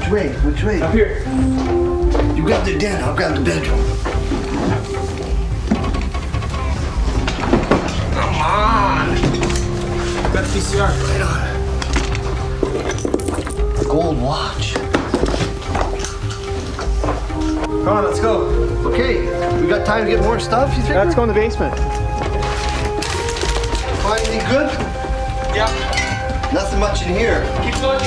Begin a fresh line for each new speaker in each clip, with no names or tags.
Which way? Which way?
Up here.
You grab the den, I'll grab the bedroom. Come on!
Got the PCR.
Right on. Gold watch.
Come on, let's go.
Okay, we got time to get more stuff, you think?
Let's go in the basement.
Find anything good?
Yeah.
Nothing much in here.
Keep going.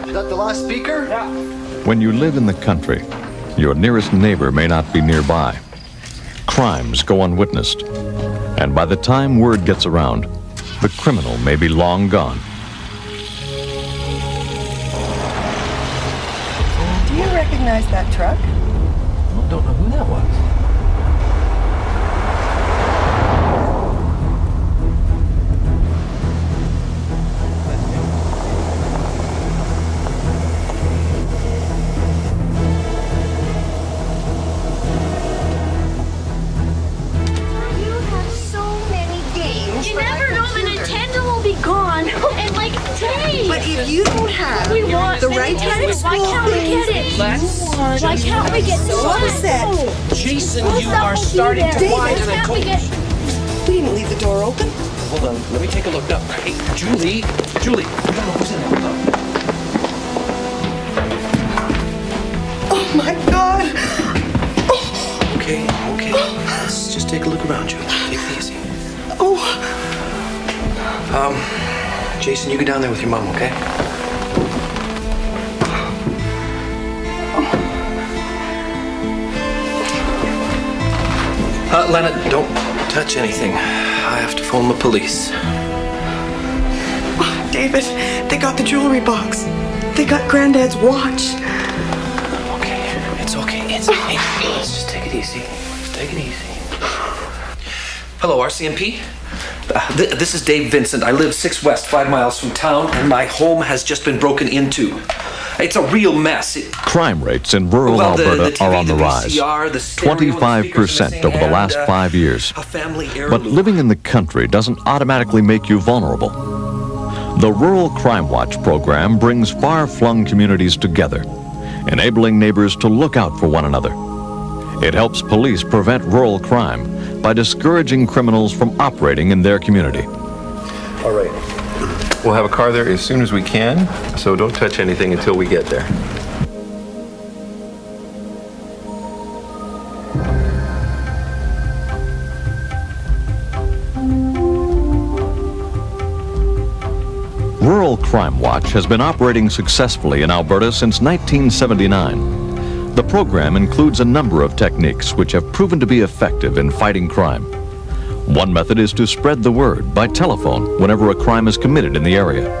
Is that the last speaker?
Yeah.
When you live in the country, your nearest neighbor may not be nearby. Crimes go unwitnessed. And by the time word gets around, the criminal may be long gone.
Do you recognize that truck?
I don't know who that was.
You never know, the Nintendo will be gone in like days.
But if you don't have
We want
the right kind of
Why
school
can't we get
things,
it?
why
can't we get
so upset?
Jason, you are starting to whine and I told you.
We didn't leave the door open.
Hold on, let me take a look. Now, hey, Julie, we don't know who's in there. Hold on.
Oh my God!
Okay. Let's just take a look around you. Take it easy.
Oh,
Jason, you go down there with your mom, okay? Lena, don't touch anything. I have to phone the police.
David, they got the jewelry box. They got Granddad's watch.
Okay, it's okay. Let's just take it easy. Take it easy. Hello, RCMP. This is Dave Vincent. I live 6 West, 5 miles from town, and my home has just been broken into. It's a real mess.
Crime rates in rural Alberta are on the rise. 25% over the last 5 years. But living in the country doesn't automatically make you vulnerable. The Rural Crime Watch program brings far-flung communities together, enabling neighbors to look out for one another. It helps police prevent rural crime by discouraging criminals from operating in their community.
All right. We'll have a car there as soon as we can, so don't touch anything until we get there.
Rural Crime Watch has been operating successfully in Alberta since 1979. The program includes a number of techniques which have proven to be effective in fighting crime. One method is to spread the word by telephone whenever a crime is committed in the area.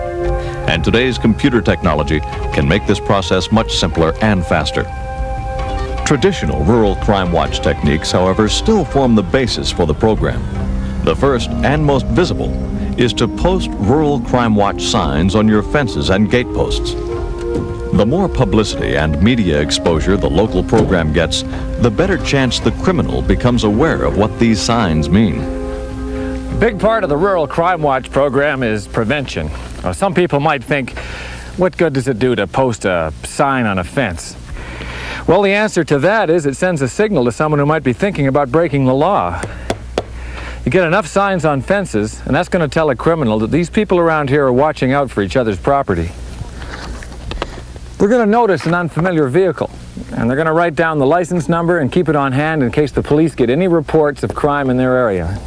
And today's computer technology can make this process much simpler and faster. Traditional Rural Crime Watch techniques, however, still form the basis for the program. The first and most visible is to post Rural Crime Watch signs on your fences and gate posts. The more publicity and media exposure the local program gets, the better chance the criminal becomes aware of what these signs mean.
A big part of the Rural Crime Watch program is prevention. Now, some people might think, what good does it do to post a sign on a fence? Well, the answer to that is it sends a signal to someone who might be thinking about breaking the law. You get enough signs on fences, and that's going to tell a criminal that these people around here are watching out for each other's property. They're going to notice an unfamiliar vehicle, and they're going to write down the license number and keep it on hand in case the police get any reports of crime in their area.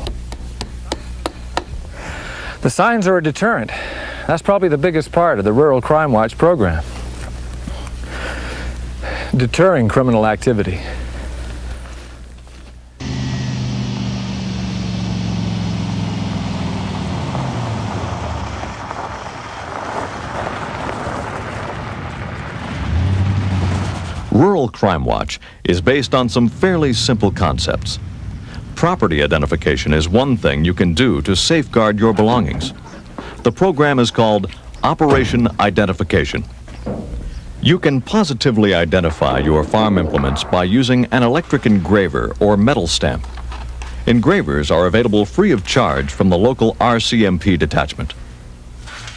The signs are a deterrent. That's probably the biggest part of the Rural Crime Watch program. Deterring criminal activity.
Rural Crime Watch is based on some fairly simple concepts. Property identification is one thing you can do to safeguard your belongings. The program is called Operation Identification. You can positively identify your farm implements by using an electric engraver or metal stamp. Engravers are available free of charge from the local RCMP detachment.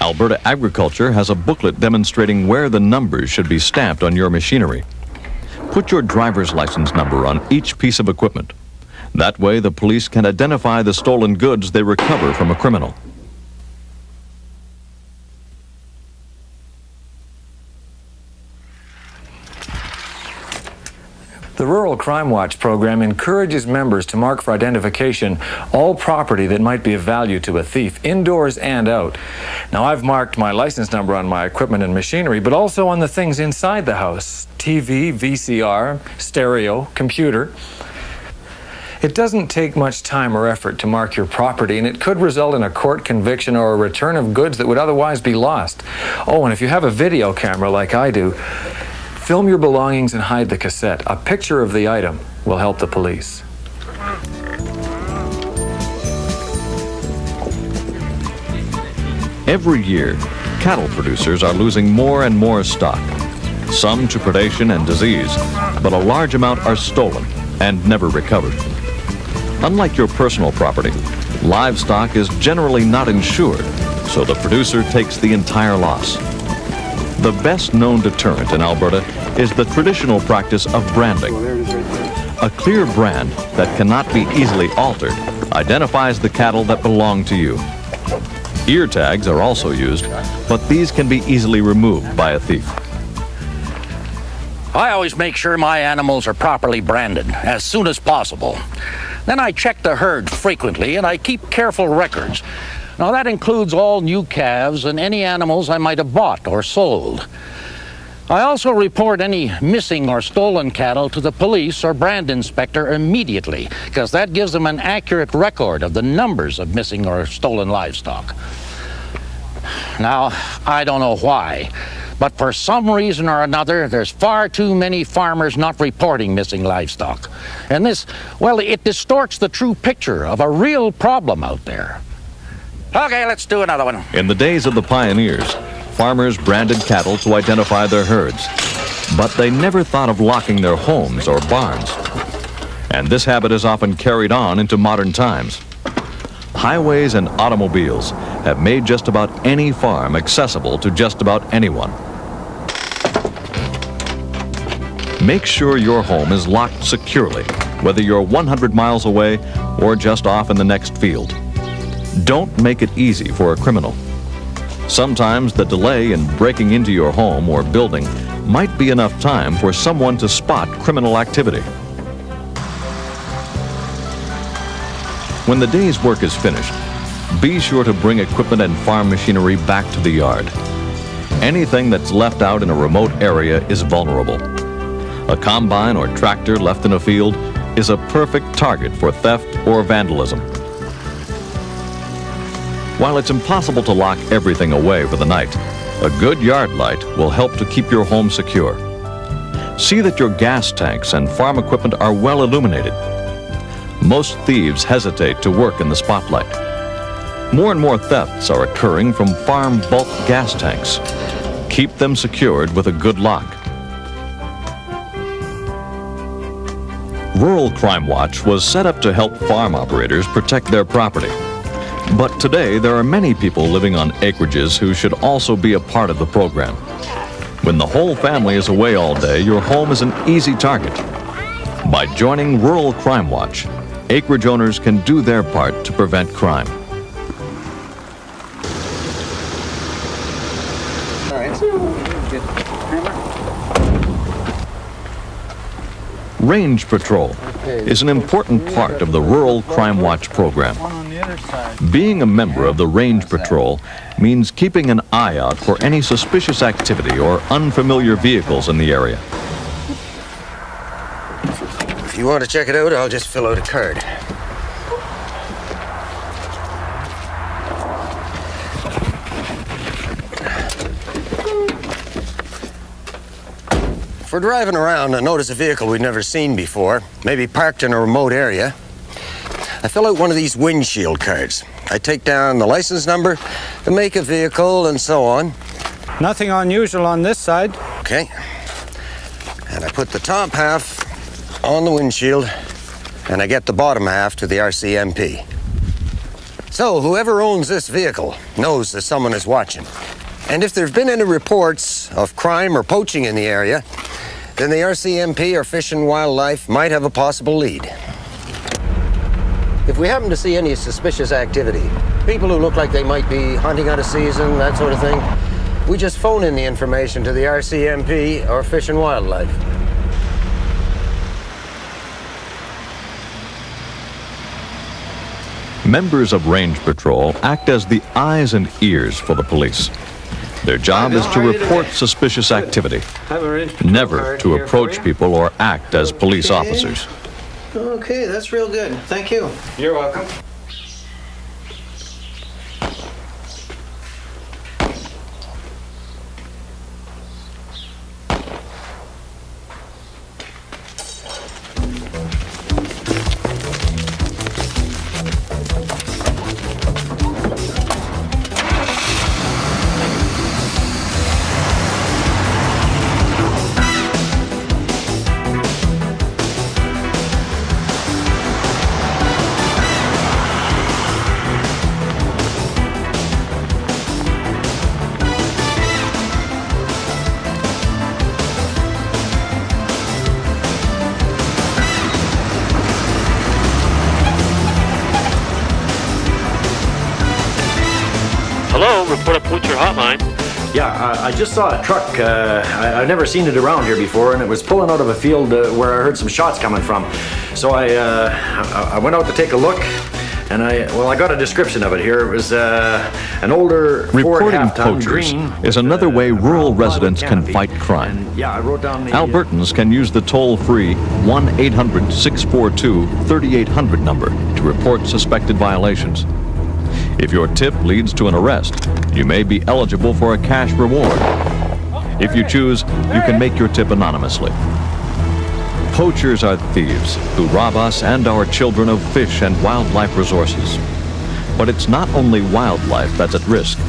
Alberta Agriculture has a booklet demonstrating where the numbers should be stamped on your machinery. Put your driver's license number on each piece of equipment. That way, the police can identify the stolen goods they recover from a criminal.
The Rural Crime Watch program encourages members to mark for identification all property that might be of value to a thief, indoors and out. Now, I've marked my license number on my equipment and machinery, but also on the things inside the house: TV, VCR, stereo, computer. It doesn't take much time or effort to mark your property, and it could result in a court conviction or a return of goods that would otherwise be lost. Oh, and if you have a video camera like I do, film your belongings and hide the cassette. A picture of the item will help the police.
Every year, cattle producers are losing more and more stock, some to predation and disease, but a large amount are stolen and never recovered. Unlike your personal property, livestock is generally not insured, so the producer takes the entire loss. The best known deterrent in Alberta is the traditional practice of branding. A clear brand that cannot be easily altered identifies the cattle that belong to you. Ear tags are also used, but these can be easily removed by a thief.
I always make sure my animals are properly branded as soon as possible. Then I check the herd frequently and I keep careful records. Now that includes all new calves and any animals I might have bought or sold. I also report any missing or stolen cattle to the police or brand inspector immediately, because that gives them an accurate record of the numbers of missing or stolen livestock. Now, I don't know why, but for some reason or another, there's far too many farmers not reporting missing livestock. And this, well, it distorts the true picture of a real problem out there. Okay, let's do another one.
In the days of the pioneers, farmers branded cattle to identify their herds, but they never thought of locking their homes or barns. And this habit is often carried on into modern times. Highways and automobiles have made just about any farm accessible to just about anyone. Make sure your home is locked securely, whether you're 100 miles away or just off in the next field. Don't make it easy for a criminal. Sometimes the delay in breaking into your home or building might be enough time for someone to spot criminal activity. When the day's work is finished, be sure to bring equipment and farm machinery back to the yard. Anything that's left out in a remote area is vulnerable. A combine or tractor left in a field is a perfect target for theft or vandalism. While it's impossible to lock everything away for the night, a good yard light will help to keep your home secure. See that your gas tanks and farm equipment are well illuminated. Most thieves hesitate to work in the spotlight. More and more thefts are occurring from farm bulk gas tanks. Keep them secured with a good lock. Rural Crime Watch was set up to help farm operators protect their property. But today, there are many people living on acreages who should also be a part of the program. When the whole family is away all day, your home is an easy target. By joining Rural Crime Watch, acreage owners can do their part to prevent crime. Range patrol is an important part of the Rural Crime Watch program. Being a member of the Range Patrol means keeping an eye out for any suspicious activity or unfamiliar vehicles in the area.
If you want to check it out, I'll just fill out a card. If we're driving around and notice a vehicle we've never seen before, maybe parked in a remote area, I fill out one of these windshield cards. I take down the license number, the make of vehicle, and so on.
Nothing unusual on this side.
Okay. And I put the top half on the windshield, and I get the bottom half to the RCMP. So whoever owns this vehicle knows that someone is watching. And if there have been any reports of crime or poaching in the area, then the RCMP or Fish and Wildlife might have a possible lead. If we happen to see any suspicious activity, people who look like they might be hunting out of season, that sort of thing, we just phone in the information to the RCMP or Fish and Wildlife.
Members of Range Patrol act as the eyes and ears for the police. Their job is to report suspicious activity, never to approach people or act as police officers.
Okay, that's real good. Thank you.
You're welcome.
Report a poacher hotline.
Yeah, I just saw a truck. I've never seen it around here before, and it was pulling out of a field where I heard some shots coming from. So I went out to take a look, and I got a description of it here. It was an older Ford
Reporting
half-ton
poachers
green
is another way rural residents can fight crime.
And, yeah, I wrote down the...
Albertans can use the toll-free 1-800-642-3800 number to report suspected violations. If your tip leads to an arrest, you may be eligible for a cash reward. If you choose, you can make your tip anonymously. Poachers are thieves who rob us and our children of fish and wildlife resources. But it's not only wildlife that's at risk.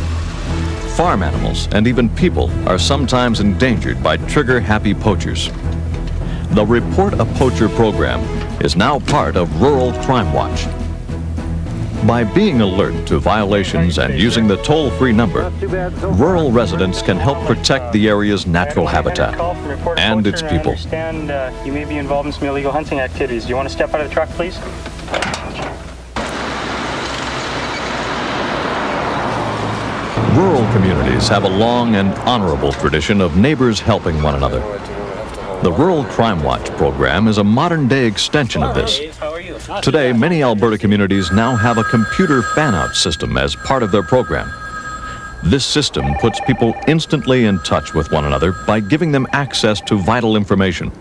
Farm animals and even people are sometimes endangered by trigger-happy poachers. The Report a Poacher program is now part of Rural Crime Watch. By being alert to violations and using the toll-free number, rural residents can help protect the area's natural habitat and its people.
I understand you may be involved in some illegal hunting activities. Do you want to step out of the truck, please?
Rural communities have a long and honorable tradition of neighbors helping one another. The Rural Crime Watch program is a modern-day extension of this. Today, many Alberta communities now have a computer fan-out system as part of their program. This system puts people instantly in touch with one another by giving them access to vital information.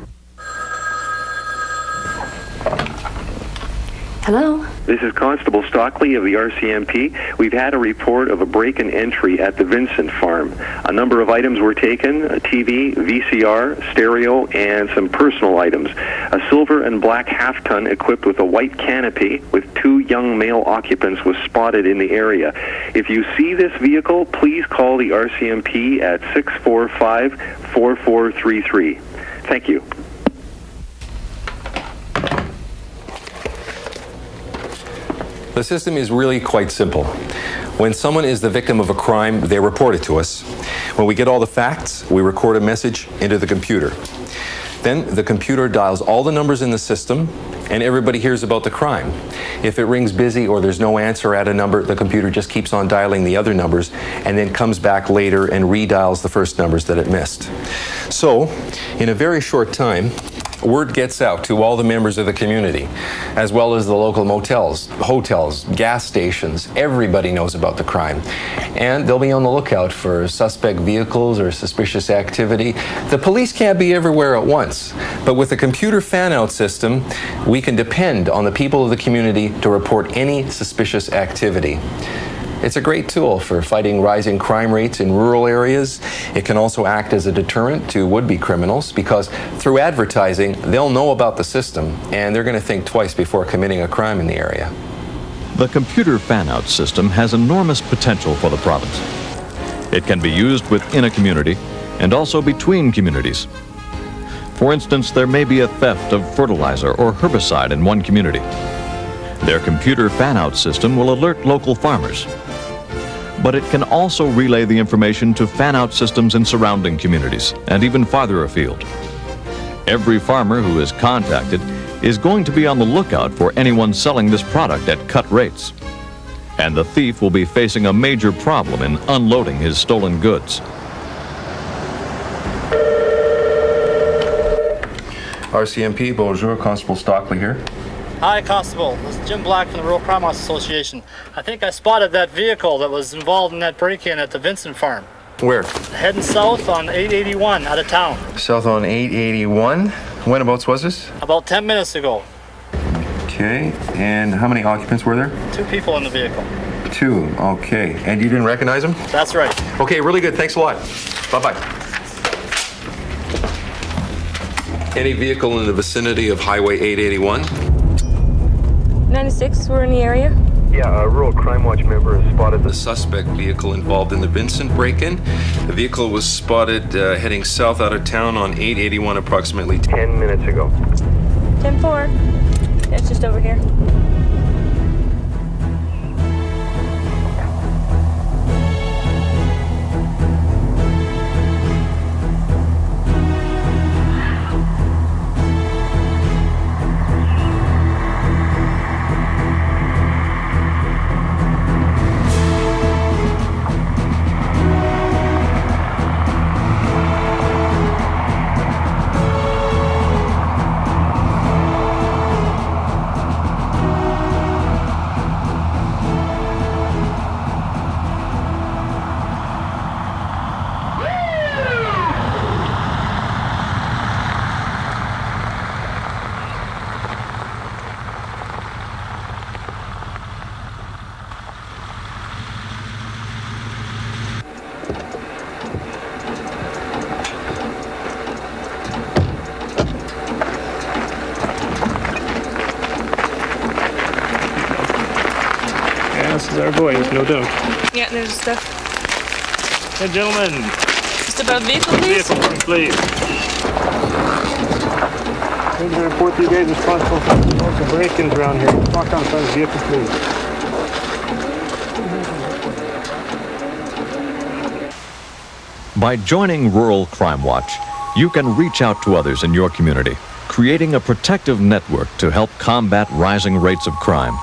Hello?
This is Constable Stockley of the RCMP. We've had a report of a break and entry at the Vincent farm. A number of items were taken, a TV, VCR, stereo, and some personal items. A silver and black half-ton equipped with a white canopy with 2 young male occupants was spotted in the area. If you see this vehicle, please call the RCMP at 645-4433. Thank you.
The system is really quite simple. When someone is the victim of a crime, they report it to us. When we get all the facts, we record a message into the computer. Then the computer dials all the numbers in the system, and everybody hears about the crime. If it rings busy or there's no answer at a number, the computer just keeps on dialing the other numbers and then comes back later and redials the first numbers that it missed. So, in a very short time, word gets out to all the members of the community, as well as the local motels, hotels, gas stations. Everybody knows about the crime. And they'll be on the lookout for suspect vehicles or suspicious activity. The police can't be everywhere at once, but with the computer fan-out system, we can depend on the people of the community to report any suspicious activity. It's a great tool for fighting rising crime rates in rural areas. It can also act as a deterrent to would-be criminals because through advertising, they'll know about the system and they're going to think twice before committing a crime in the area.
The computer fan-out system has enormous potential for the province. It can be used within a community and also between communities. For instance, there may be a theft of fertilizer or herbicide in one community. Their computer fan-out system will alert local farmers. But it can also relay the information to fan-out systems in surrounding communities and even farther afield. Every farmer who is contacted is going to be on the lookout for anyone selling this product at cut rates. And the thief will be facing a major problem in unloading his stolen goods.
RCMP, bonjour, Constable Stockley here.
Hi, Constable. This is Jim Black from the Rural Crime Watch Association. I think I spotted that vehicle that was involved in that break-in at the Vincent farm.
Where?
Heading south on 881 out of town.
South on 881. Whenabouts was this?
About 10 minutes ago.
Okay, and how many occupants were there?
2 people in the vehicle.
2, okay. And you didn't recognize them?
That's right.
Okay, really good. Thanks a lot. Bye-bye. Any vehicle in the vicinity of Highway 881?
96, we're in the area.
Yeah, a Rural Crime Watch member has spotted
the suspect vehicle involved in the Vincent break-in. The vehicle was spotted heading south out of town on 881 approximately
10 minutes ago.
10-4. It's just over here.
This is our boys, no doubt.
Yeah, there's stuff.
Hey, gentlemen.
Just about vehicle, please?
Vehicle, please. I'm going to report to you guys responsible for lots of break-ins around here. Walk outside the vehicle, please.
By joining Rural Crime Watch, you can reach out to others in your community, creating a protective network to help combat rising rates of crime.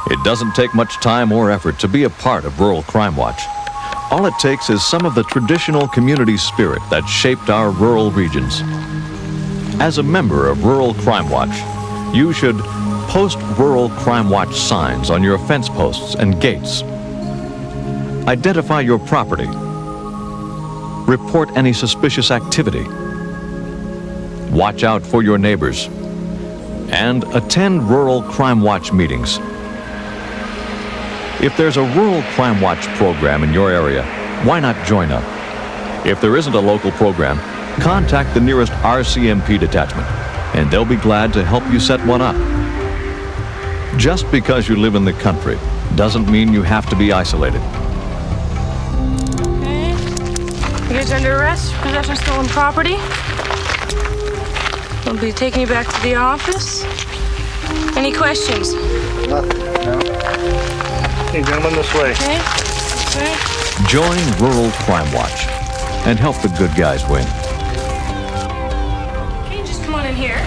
It doesn't take much time or effort to be a part of Rural Crime Watch. All it takes is some of the traditional community spirit that shaped our rural regions. As a member of Rural Crime Watch, you should post Rural Crime Watch signs on your fence posts and gates. Identify your property. Report any suspicious activity. Watch out for your neighbors. And attend Rural Crime Watch meetings. If there's a Rural Crime Watch program in your area, why not join up? If there isn't a local program, contact the nearest RCMP detachment, and they'll be glad to help you set one up. Just because you live in the country doesn't mean you have to be isolated.
Okay. You guys are under arrest for possession of stolen property. We'll be taking you back to the office. Any questions?
Nothing, no. Hey, gentlemen, this way.
Okay. Okay.
Join Rural Crime Watch and help the good guys win.
Okay, just come on in here.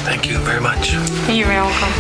Thank you very much.
You're welcome.